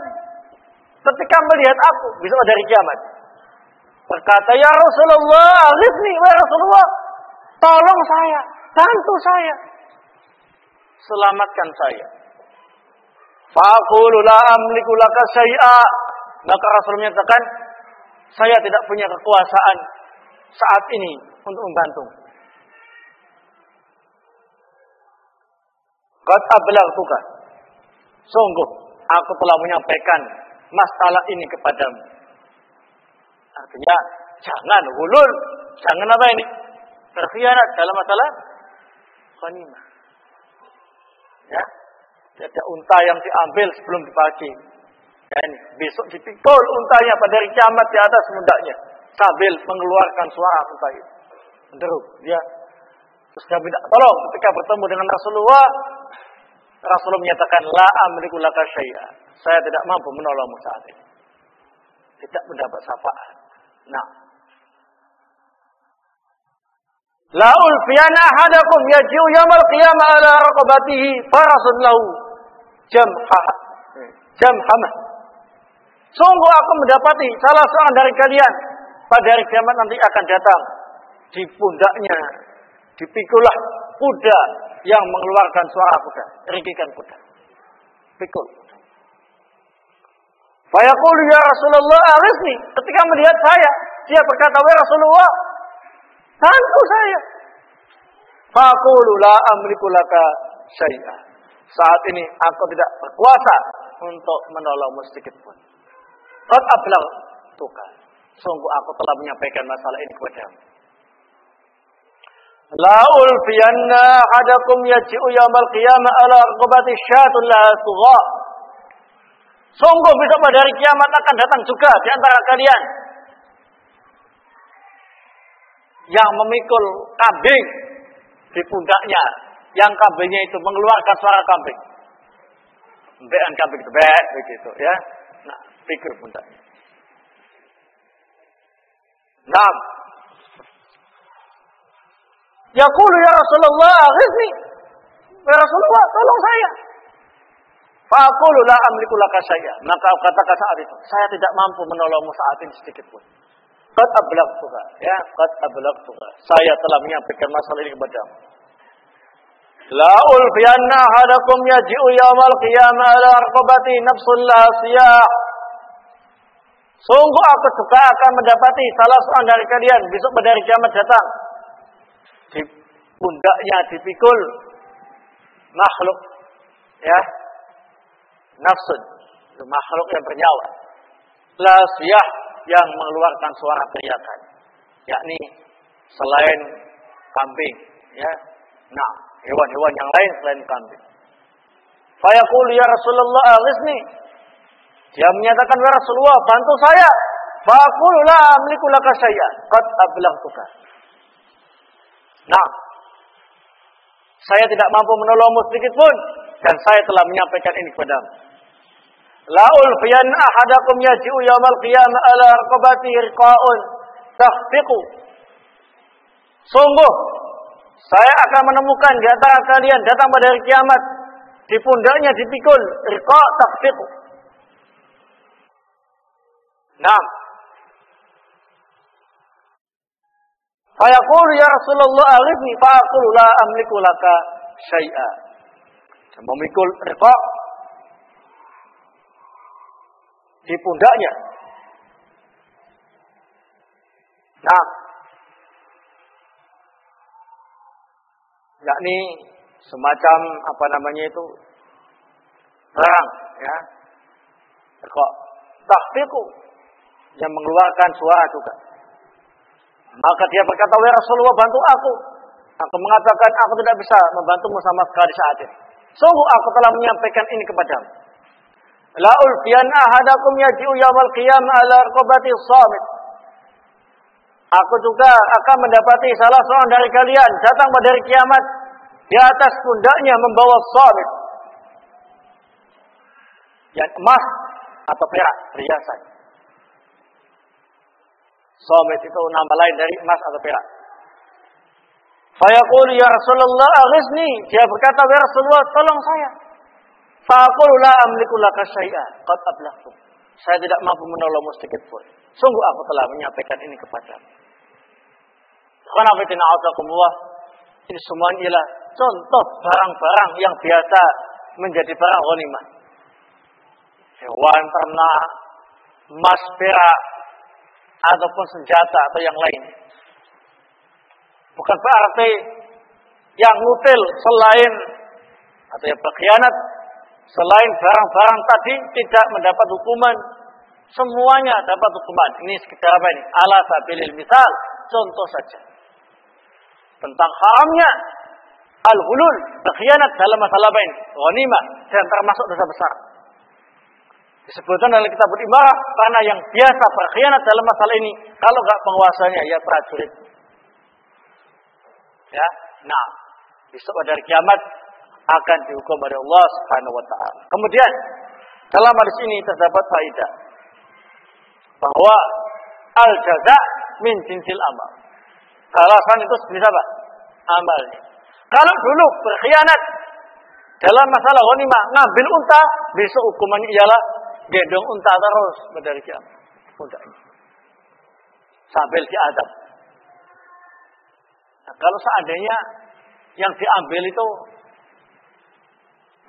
ketika melihat aku besok dari kiamat berkata, ya Rasulullah, aghithni wa Rasulullah, tolong saya, bantu saya, selamatkan saya. Faqulu la amliku laka syai'a. Maka Rasul menyatakan, saya tidak punya kekuasaan saat ini untuk membantu. Qad ablaghtuka. Sungguh aku telah menyampaikan masalah ini kepadamu. Artinya jangan hulul, jangan apa ini? Berkhianat dalam masalah ghanimah. Ya, ada unta yang diambil sebelum dibagi. Dan besok dipikul untanya pada hari kiamat di atas pundaknya sambil mengeluarkan suara unta itu. Menderu dia. Terus dia minta tolong ketika bertemu dengan Rasulullah. Rasulullah menyatakan, la amliku laka syai'a. Saya tidak mampu menolongmu saat ini. Tidak mendapat syafaat. Nah. La ulfiyana ahadakum yaji'u yaumal qiyamah ala raqabatihi farasun lahu jamhamah. Sungguh aku mendapati salah seorang dari kalian pada hari kiamat nanti akan datang. Di pundaknya dipikulah kuda yang mengeluarkan suara kuda, ringkikan kuda. Pikul. Fayaqulu ya Rasulullah aghithni. Ketika melihat saya, dia berkata, "Wahai Rasulullah, bantu saya." Faqulu la amliku laka syai'a. Saat ini aku tidak berkuasa untuk menolongmu sedikit pun. Qad ablaghtuka. Sungguh aku telah menyampaikan masalah ini kepadamu. La ulfiyanna ahadakum yaji'u yaumal qiyamah ala raqabati syatun laha tugha. Sungguh besok pada hari kiamat akan datang juga di antara kalian yang memikul kambing di pundaknya, yang kambingnya itu mengeluarkan suara kambing. Embekan kambing itu begitu ya. Nah, pikir pundaknya. Nah, yaqulu ya Rasulullah aghithni. Ya Rasulullah, tolong saya. Faqulu la amliku laka syai'a. Maka aku katakan saat itu, saya tidak mampu menolongmu saat ini sedikit pun. Qad ablaghtuka, ya, qad ablaghtuka. Saya telah menyampaikan masalah ini kepadamu. La ulfiyanna ahadakum yaji'u yaumal qiyamah ala raqabati nafsun la siyah. Sungguh aku juga akan mendapati salah seorang dari kalian besok pada hari kiamat datang. Di pundaknya dipikul makhluk, ya, nafsun, itu makhluk yang bernyawa, lasiyah, yang mengeluarkan suara teriakan, yakni selain kambing, ya, nah hewan-hewan yang lain selain kambing. Fayaqulu ya Rasulullah aghithni. Dia menyatakan, ya Rasulullah, bantu saya. Faqulu la amliku laka syai'a qad ablaghtuka. Nah, saya tidak mampu menolongmu sedikit pun, dan saya telah menyampaikan ini kepadamu. La ulfiyanna ahadakum yaji'u yaumal qiyamah ala raqabati riqa'un takhfiqu. Sungguh saya akan menemukan di antara kalian datang pada hari kiamat di pundaknya dipikul riqa takhfiqu. Nah, fayaqulu ya Rasulullah aghithni fa'aqulu la amliku laka syai'a. Memikul riqa di pundaknya. Nah, yakni semacam apa namanya itu perang, ya. Riqa takhfiqu yang mengeluarkan suara juga. Maka dia berkata, "Wahai Rasulullah, bantu aku." Aku mengatakan, "Aku tidak bisa membantumu sama sekali saat ini. Sungguh aku telah menyampaikan ini kepadamu. La ulfiyan ahadakum yaji'u yawmal qiyamah ala raqabati shamit." Aku juga akan mendapati salah seorang dari kalian datang pada hari kiamat di atas pundaknya membawa shamit. Yang emas atau perak, perhiasan. Shamit itu nama lain dari emas atau perak. Fayaqulu ya Rasulullah aghisni. Dia berkata, "Ya Rasulullah, tolong saya." Faqulu la amliku laka syai'a qad ablaghtu. Saya tidak mampu menolongmu sedikit pun. Sungguh aku telah menyampaikan ini kepadamu. Ini semua ialah contoh barang-barang yang biasa menjadi barang ghanimah. Hewan, ternak, emas, perak, ataupun senjata atau yang lain. Bukan berarti yang ngutil selain atau yang berkhianat selain barang-barang tadi tidak mendapat hukuman. Semuanya dapat hukuman. Ini sekitar apa ini? Ala sabilil misal, contoh saja. Tentang haramnya al-ghulul, berkhianat dalam masalah apa ini? Ghanimah, dan termasuk dosa besar. Disebutkan dalam kitab Imarah, karena yang biasa berkhianat dalam masalah ini, kalau enggak penguasanya, ya prajurit. Ya, nah, besok pada hari kiamat akan dihukum oleh Allah Subhanahu wa taala. Kemudian dalam hadis ini terdapat faedah bahwa al-jaza min jinsil amal. Balasan itu sejenis apa? Amalnya. Kalau dulu berkhianat dalam masalah ghanimah, ngambil unta, besok hukumannya ialah gendong unta terus pada hari kiamat. Untanya. Sambil diadab. Nah, kalau seandainya yang diambil itu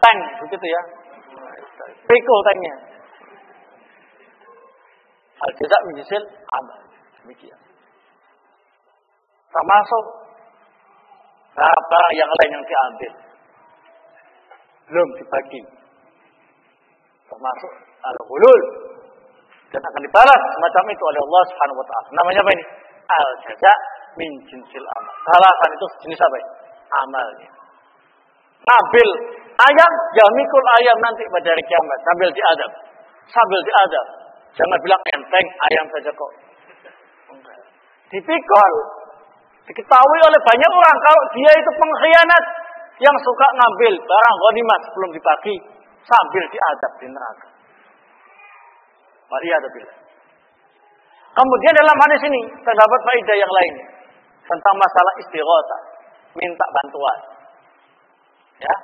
tank, begitu ya. Pikul tanknya. Al-jaza min jinsil amal. Demikian. Termasuk barang yang lain yang diambil belum dibagi, termasuk al-ghulul, dan akan dibalas semacam itu oleh Allah Subhanahu wa taala. Namanya apa ini? Al-jaza min jinsil amal. Balasan itu jenis apa ini? Amalnya. Ambil ayam, ya mikul ayam nanti pada hari kiamat sambil diadab. Sambil diadab. Jangan bilang enteng ayam saja kok. Dipikul. Diketahui oleh banyak orang kalau dia itu pengkhianat yang suka ngambil barang ghanimah sebelum dibagi sambil diadab di neraka. Waliyadzubillah. Kemudian dalam hadis ini terdapat faedah yang lain tentang masalah istighatsah, minta bantuan. Ya.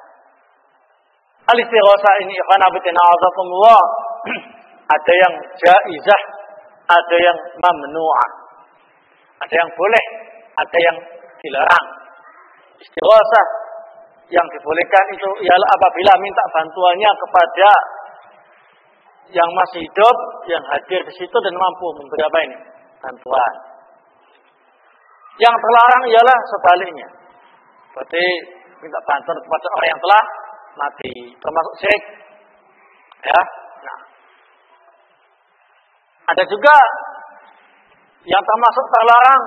Al-istighatsah ini ikhwanabitina'azakumullah ada yang jaizah, ada yang mamnu'ah. Ada yang boleh, ada yang dilarang. Istighatsah yang dibolehkan itu ialah apabila minta bantuannya kepada yang masih hidup, yang hadir di situ dan mampu memberi apa ini? Bantuan. Yang terlarang ialah sebaliknya. Berarti minta bantuan kepada orang yang telah mati, termasuk syirik. Ya. Nah. Ada juga yang termasuk terlarang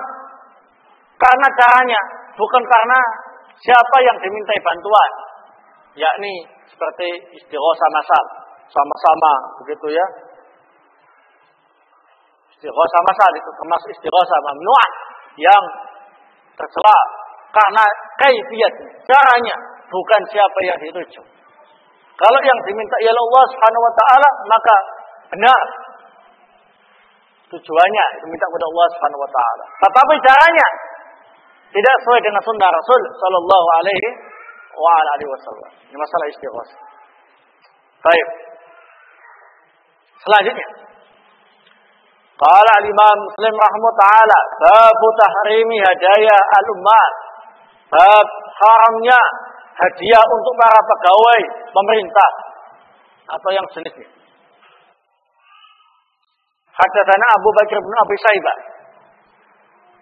karena caranya, bukan karena siapa yang dimintai bantuan. Yakni seperti istighatsah masal, sama-sama begitu ya. Istighatsah masal itu termasuk istighatsah mamnu'ah yang tercela karena kaifiyatnya, caranya, bukan siapa yang dituju. Kalau yang diminta ialah Allah Subhanahu wa taala, maka benar. tujuannya itu minta kepada Allah Subhanahu wa taala. Tetapi caranya tidak sesuai dengan sunnah Rasul sallallahu alaihi wasallam. Ini masalah istighosah. Baik. Selanjutnya. Qala al-Imam Muslim rahimahullah taala, bab tahrimi hadaya al-ummal. Bab haramnya hadiah untuk para pegawai pemerintah atau yang sejenisnya. Haddatsana Abu Bakar bin Abi Syaibah.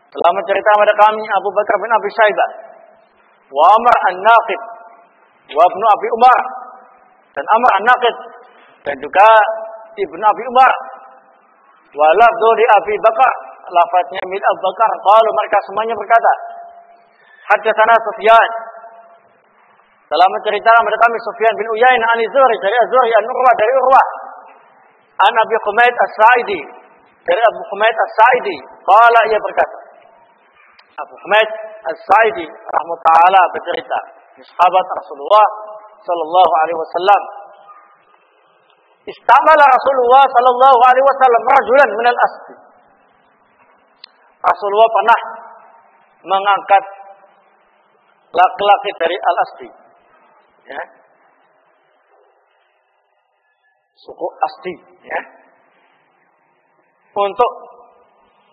Telah mencerita kepada kami Abu Bakar bin Abi Syaibah, wa Amr an-Naqid, wa Ibnu Abi Umar, dan Amr an-Naqid, dan juga Ibnu Abi Umar. Wa lafdhu li Abi Bakar, lafadznya milik Abu Bakar. Qalu, mereka semuanya berkata, haddatsana Sufyan. Telah mencerita kepada kami Sufyan bin Uyainah an-Zuhri, dari Az-Zuhri, an-Urwah, dari Urwah, an Abi Humaid as-Sa'idi, dari Abu Humaid as-Sa'idi. Qala, ia berkata, Abu Humaid as-Sa'idi rahimahullah taala bercerita, sahabat Rasulullah sallallahu alaihi wasallam, istamala Rasulullah sallallahu alaihi wasallam rajulan minal asdi. Rasulullah pernah mengangkat laki-laki dari al-asdi, ya, suku Asdi, ya, untuk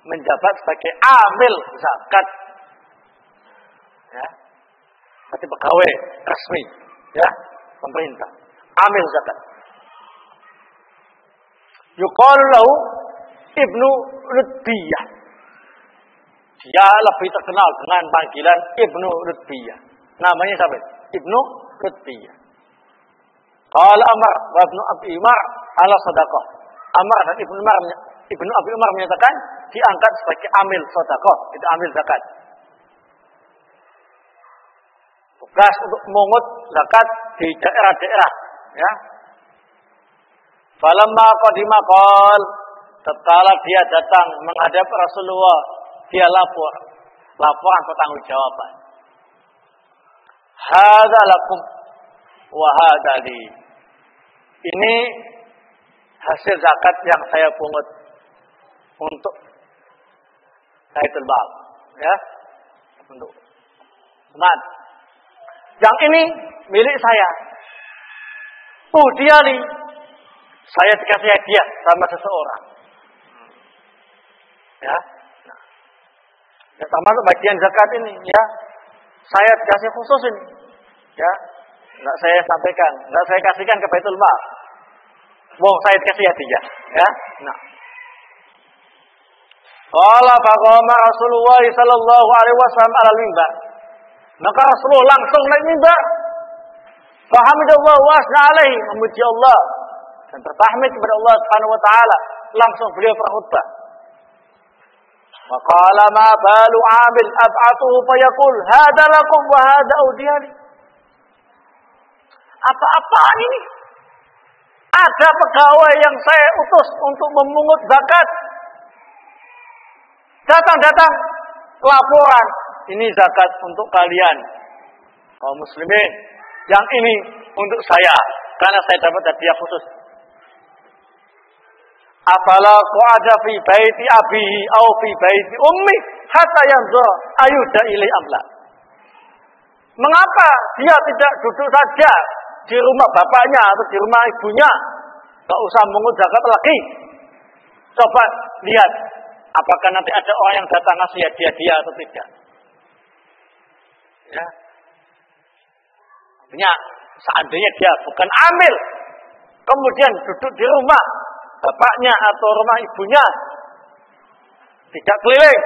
menjabat sebagai amil zakat, ya, sebagai pegawai resmi, ya, pemerintah, amil zakat. Yuqalu lahu Ibnu Lutbiyah. Dia lebih terkenal dengan panggilan Ibnu Lutbiyah. Namanya siapa? Ibnu Lutbiyah. Qala Amr wa Ibnu Abi Umar ala sadaqah. Amr dan Ibnu Abi Umar menyatakan diangkat sebagai amil sedekah, itu amil zakat. Tugas untuk memungut zakat di daerah-daerah, ya. Falamma qadima qal, tatkala dia datang menghadap Rasulullah, dia laporan pertanggungjawaban. Hadza lakum wa hadza li. Ini hasil zakat yang saya pungut untuk Baitul Mal, ya, untuk umat. Yang ini milik saya. Dia li, saya dikasih hadiah sama seseorang, ya. Nah, ya, termasuk bagian zakat ini, ya, saya dikasih khusus ini, ya, nggak saya sampaikan, nggak saya kasihkan ke Baitul Mal. Wong saya dikasih hadiah, ya. Nah, qala faqama Rasulullah sallallahu alaihi wasallam ala mimbar. Maka Rasulullah langsung naik mimbar. Fahamidallahu wa asna alaihi, memuji Allah dan bertahmid kepada Allah Subhanahu wa taala. Langsung beliau berkhutbah. Wa qala ma balu amil ab'atuhu fayaqul hadza lakum wa hadza udiyali. Apa-apaan ini? Ada pegawai yang saya utus untuk memungut zakat. Datang laporan, ini zakat untuk kalian kaum muslimin, yang ini untuk saya karena saya dapat hadiah khusus. Afala qa'ada fi baiti abihi aw fi baiti ummi hatta yanzur ayuda ilai amla. Mengapa dia tidak duduk saja di rumah bapaknya atau di rumah ibunya, enggak usah mengut zakat lagi? Coba lihat apakah nanti ada orang yang datang ngasih hadiah dia atau tidak. Ya. Artinya seandainya dia bukan amil, kemudian duduk di rumah bapaknya atau rumah ibunya, tidak keliling,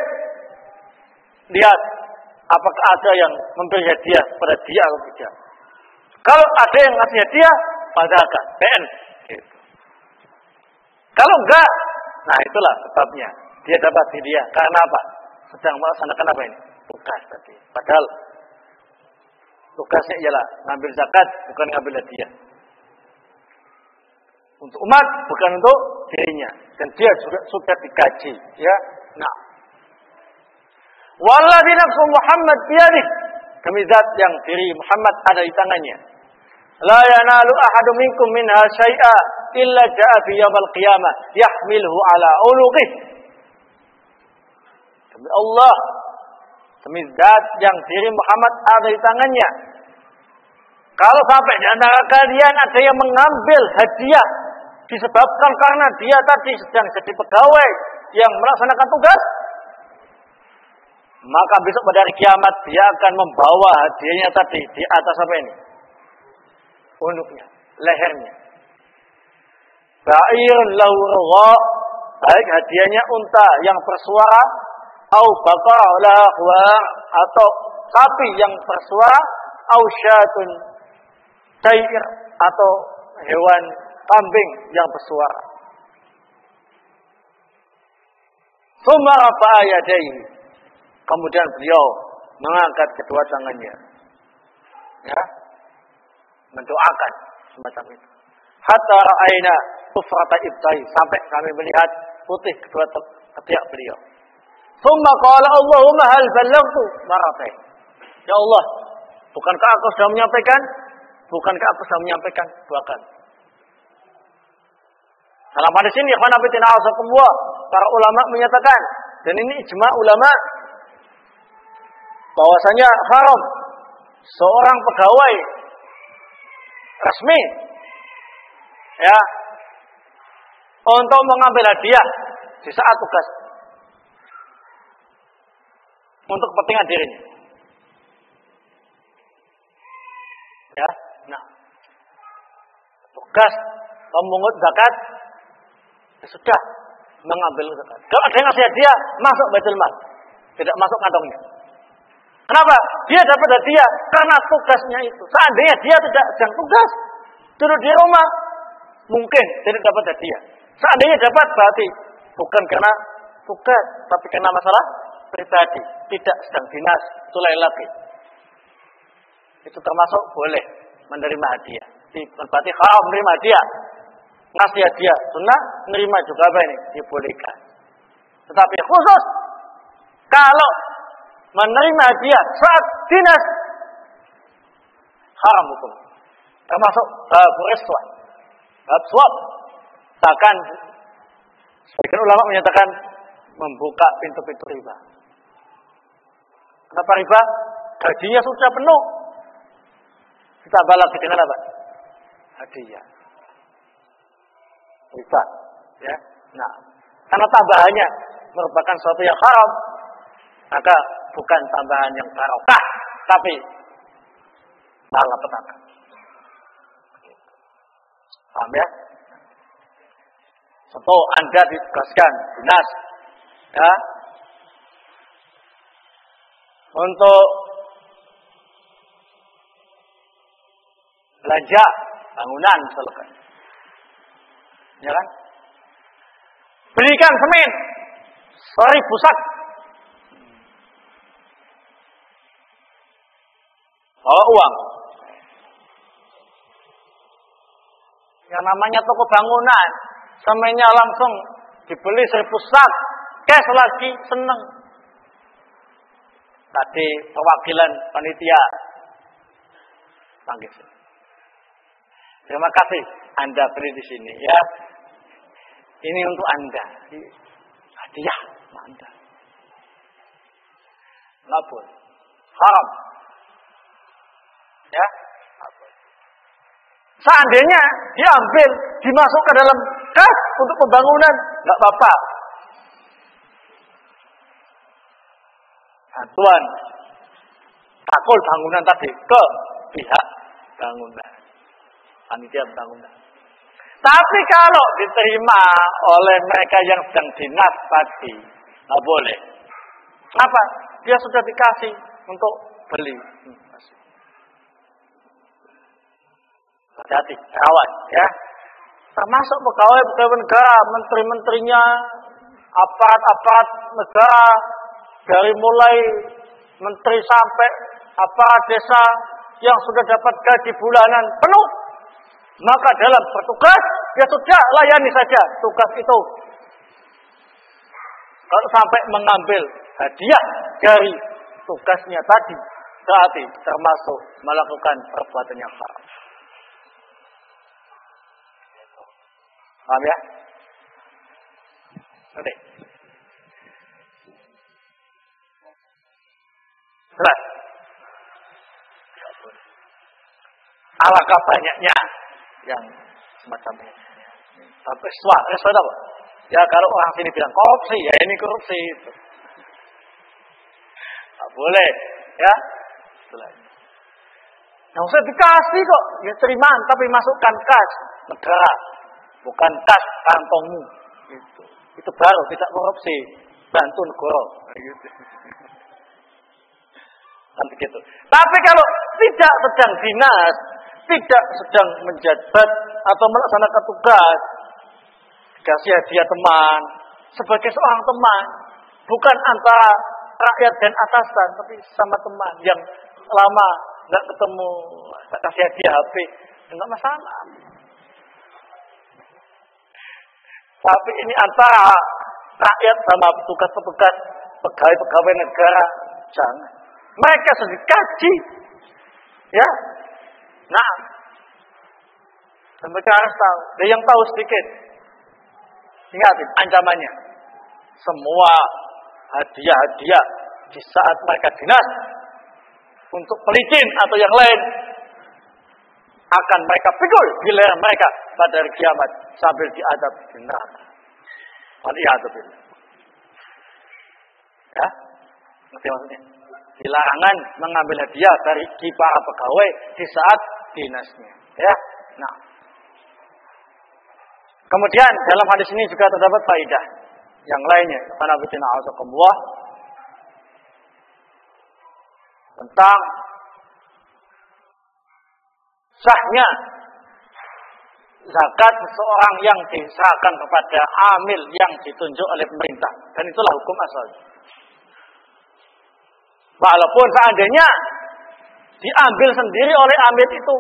lihat apakah ada yang memberi hadiah pada dia atau tidak. Kalau ada yang ngasih hadiah, padahal PN. Gitu. Kalau enggak, nah itulah sebabnya dia dapat hadiah. Karena apa? Sedang melaksanakan apa ini? Tugas tadi. Padahal tugasnya ialah ngambil zakat, bukan ngambil hadiah. Untuk umat, bukan untuk dirinya. Dan dia juga sudah digaji, ya. Nah, walladzi nafsu Muhammad biyadih, demi zat yang diri Muhammad ada di tangannya. La yanalu ahadum minkum minha syai'a illa ja'a fi yaumil qiyamah yahmiluhu ala uluqih demi Allah, demi zat yang diri Muhammad ada di tangannya, kalau sampai di antara kalian ada yang mengambil hadiah disebabkan karena dia tadi sedang jadi pegawai yang melaksanakan tugas, maka besok pada hari kiamat dia akan membawa hadiahnya tadi di atas apa ini? Punuknya, lehernya. Ba'irun lahu rugha, baik hadiahnya unta yang bersuara, au baqarah laha khawar, atau sapi yang bersuara, au syatun cair, atau hewan kambing yang bersuara. Tsumma rafa'a yadayhi, kemudian beliau mengangkat kedua tangannya, ya, mendoakan semacam itu. Hatta ra'ayna kufrata ibtai, sampai kami melihat putih kedua ketiak beliau. Tsumma qala Allahumma hal ballaghtu maratain. Ya Allah, bukankah aku sudah menyampaikan? Bukankah aku sudah menyampaikan dua kali? Dalam hadis ini, para ulama menyatakan, dan ini ijma ulama, bahwasanya haram seorang pegawai resmi, ya, untuk mengambil hadiah di saat tugas untuk kepentingan dirinya. Ya, nah, tugas pemungut zakat ya sudah mengambil zakat. Kalau ada yang ngasih hadiah, masuk baitul mal, tidak masuk kantongnya. Kenapa? Dia dapat hadiah karena tugasnya itu. Seandainya dia tidak sedang tugas, duduk di rumah, mungkin tidak dapat hadiah. Seandainya dapat, berarti bukan karena tugas, tapi karena masalah pribadi, tidak sedang dinas, sulai lagi. Itu termasuk boleh menerima hadiah. Berarti haram menerima hadiah. Ngasih hadiah sunnah, menerima juga apa ini? Dibolehkan. Tetapi khusus kalau menerima hadiah saat dinas, haram hukum. Termasuk beriswa, suap. Bahkan sebagian ulama menyatakan membuka pintu-pintu riba. Kenapa riba? Gajinya sudah penuh, kita balas dengan apa? Hadiah. Riba, ya. Nah, karena tambahannya merupakan sesuatu yang haram, maka bukan tambahan yang barokah, tapi malah petaka. Paham ya? Contoh Anda ditugaskan dinas, ya, untuk belanja bangunan misalkan, ya kan? Belikan semen 1.000 sak. Bawa uang. Yang namanya toko bangunan, semennya langsung dibeli 1.000 sak, cash lagi, seneng. Tadi perwakilan panitia panggil. Terima kasih Anda beli di sini, ya. Ini untuk Anda, hadiah Anda. Nggak boleh, haram. Ya, seandainya diambil, dimasukkan dalam kas untuk pembangunan, nggak apa-apa. Bantuan takul bangunan tadi ke pihak bangunan, panitia bangunan. Tapi kalau diterima oleh mereka yang sedang dinas tadi, nggak boleh. Kenapa? Dia sudah dikasih untuk beli. Hati-hati, kawan, ya. Termasuk pegawai negara, menteri-menterinya, aparat-aparat negara, dari mulai menteri sampai aparat desa yang sudah dapat gaji bulanan penuh, maka dalam bertugas ya sudah layani saja tugas itu. Kalau sampai mengambil hadiah dari tugasnya tadi, berarti termasuk melakukan perbuatan yang haram. Paham ya? Oke. Jelas. Alangkah banyaknya yang semacam ini. Tapi respon apa? Ya kalau orang sini bilang korupsi, ya ini korupsi itu. Nggak boleh, ya. Nah, usah dikasih kok, ya terimaan, tapi masukkan kas negara, bukan kas kantongmu. Itu baru tidak korupsi, bantu negara. Gitu. Kan begitu. Tapi kalau tidak sedang dinas, tidak sedang menjabat atau melaksanakan tugas, kasih hadiah teman sebagai seorang teman, bukan antara rakyat dan atasan, tapi sama teman yang lama nggak ketemu, tak kasih hadiah HP, nggak masalah. Tapi ini antara rakyat sama petugas-petugas, pegawai-pegawai negara, jangan. Mereka sudah dikaji, ya. Nah, dan mereka harus tahu. Dan yang tahu sedikit, ingatin ancamannya. Semua hadiah-hadiah di saat mereka dinas untuk pelicin atau yang lain akan mereka pikul di leher mereka pada hari kiamat sambil diadab di neraka. Waliyadzubillah. Ya, ngerti maksudnya? Dilarangan mengambil hadiah dari para pegawai di saat dinasnya. Ya, nah. Kemudian dalam hadis ini juga terdapat faidah yang lainnya. Tentang sahnya zakat seseorang yang diserahkan kepada amil yang ditunjuk oleh pemerintah, dan itulah hukum asal. Walaupun seandainya diambil sendiri oleh amil itu,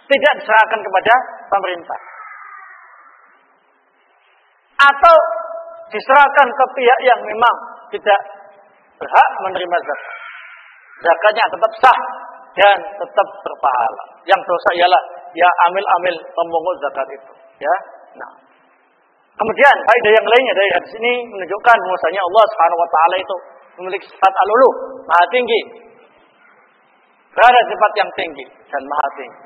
tidak diserahkan kepada pemerintah, atau diserahkan ke pihak yang memang tidak berhak menerima zakat, zakatnya tetap sah dan tetap berpahala. Yang dosa ialah ya amil-amil pemungut zakat itu. Ya, nah. Kemudian faedah yang lainnya dari hadis ini menunjukkan bahwasanya Allah Subhanahu wa taala itu memiliki sifat al-ulu, maha tinggi. Berada sifat yang tinggi dan maha tinggi.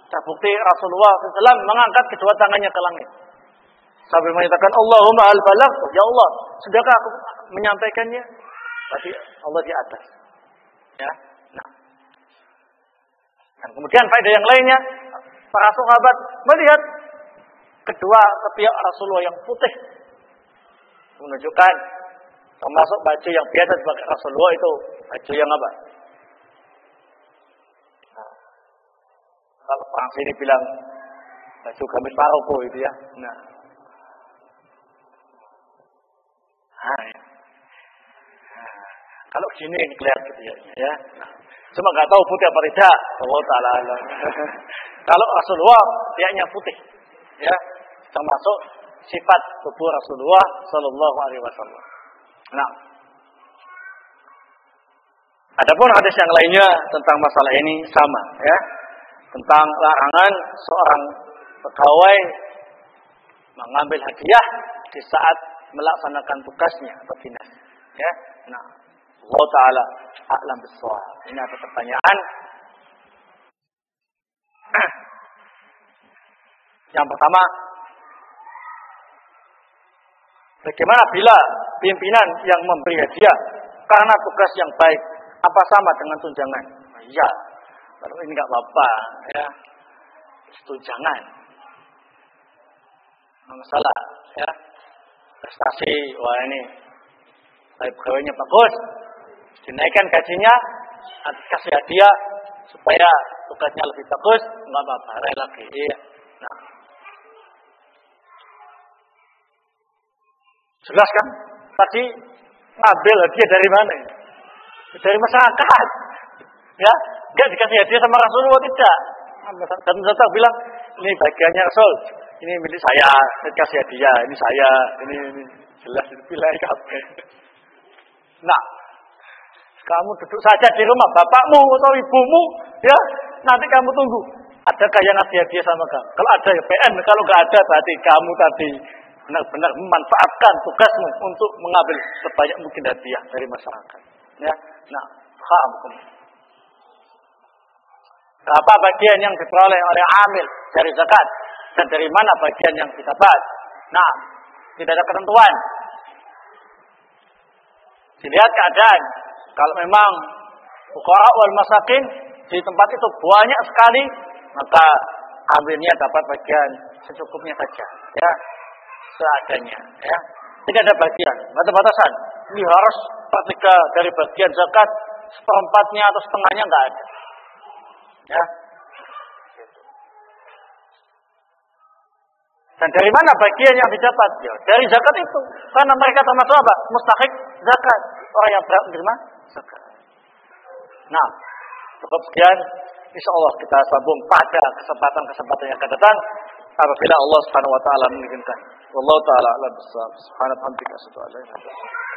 Terbukti Rasulullah SAW mengangkat kedua tangannya ke langit sambil menyatakan Allahumma al-balagh, ya Allah, sudahkah aku menyampaikannya? Tapi Allah di atas. Ya. Nah. Dan kemudian faedah yang lainnya, para sahabat melihat kedua ketiak Rasulullah yang putih, menunjukkan termasuk baju yang biasa sebagai Rasulullah itu baju yang apa? Nah, kalau orang sini bilang baju gamis Maroko itu ya. Nah, ya. Kalau gini kelihatan gitu ya. Nah, cuma nggak tahu putih apa tidak. Allah Taala. Kalau Rasulullah tiaknya putih, ya, termasuk sifat tubuh Rasulullah Sallallahu Alaihi Wasallam. Nah, adapun hadis yang lainnya tentang masalah ini sama, ya, tentang larangan seorang pegawai mengambil hadiah di saat melaksanakan tugasnya atau dinas, ya. Nah, Allah Ta'ala a'lam bis-shawab. Ini ada pertanyaan. Yang pertama, bagaimana bila pimpinan yang memberi hadiah karena tugas yang baik, apa sama dengan tunjangan? Ya, kalau ini nggak apa-apa, ya, tunjangan. Nggak masalah, ya. Prestasi, wah ini, pegawainya bagus, dinaikkan gajinya, kasih hadiah supaya tugasnya lebih bagus, nggak apa-apa, lagi. Iya. Nah, jelas kan? Tadi ambil hadiah dari mana? Dari masyarakat, ya, nggak dikasih hadiah sama Rasulullah, tidak. Dan Rasul bilang, ini bagiannya Rasul, ini milik saya kasih hadiah, ini saya, ini jelas itu pilih kabeh. Nah, kamu duduk saja di rumah bapakmu atau ibumu, ya, nanti kamu tunggu. Adakah yang ngasih hadiah sama kamu? Kalau ada ya PN, kalau nggak ada berarti kamu tadi benar-benar memanfaatkan tugasmu untuk mengambil sebanyak mungkin hadiah dari masyarakat. Ya. Nah, khamkum. Apa bagian yang diperoleh oleh amil dari zakat dan dari mana bagian yang didapat? Nah, tidak ada ketentuan. Dilihat keadaan. Kalau memang fuqara wal masakin di tempat itu banyak sekali, maka amilnya dapat bagian secukupnya saja, ya, seadanya, ya. Tidak ada bagian, batasan. Ini harus sepertiga dari bagian zakat, seperempatnya atau setengahnya enggak ada. Ya. Dan dari mana bagian yang didapat? Ya, dari zakat itu. Karena mereka termasuk apa? Mustahik zakat. Orang yang berhak menerima zakat. Nah, cukup sekian. Insyaallah kita sambung pada kesempatan-kesempatan yang akan datang apabila Allah Subhanahu wa taala mengizinkan. Wallahu taala a'lam bissawab. Subhanallahi wa bihamdihi.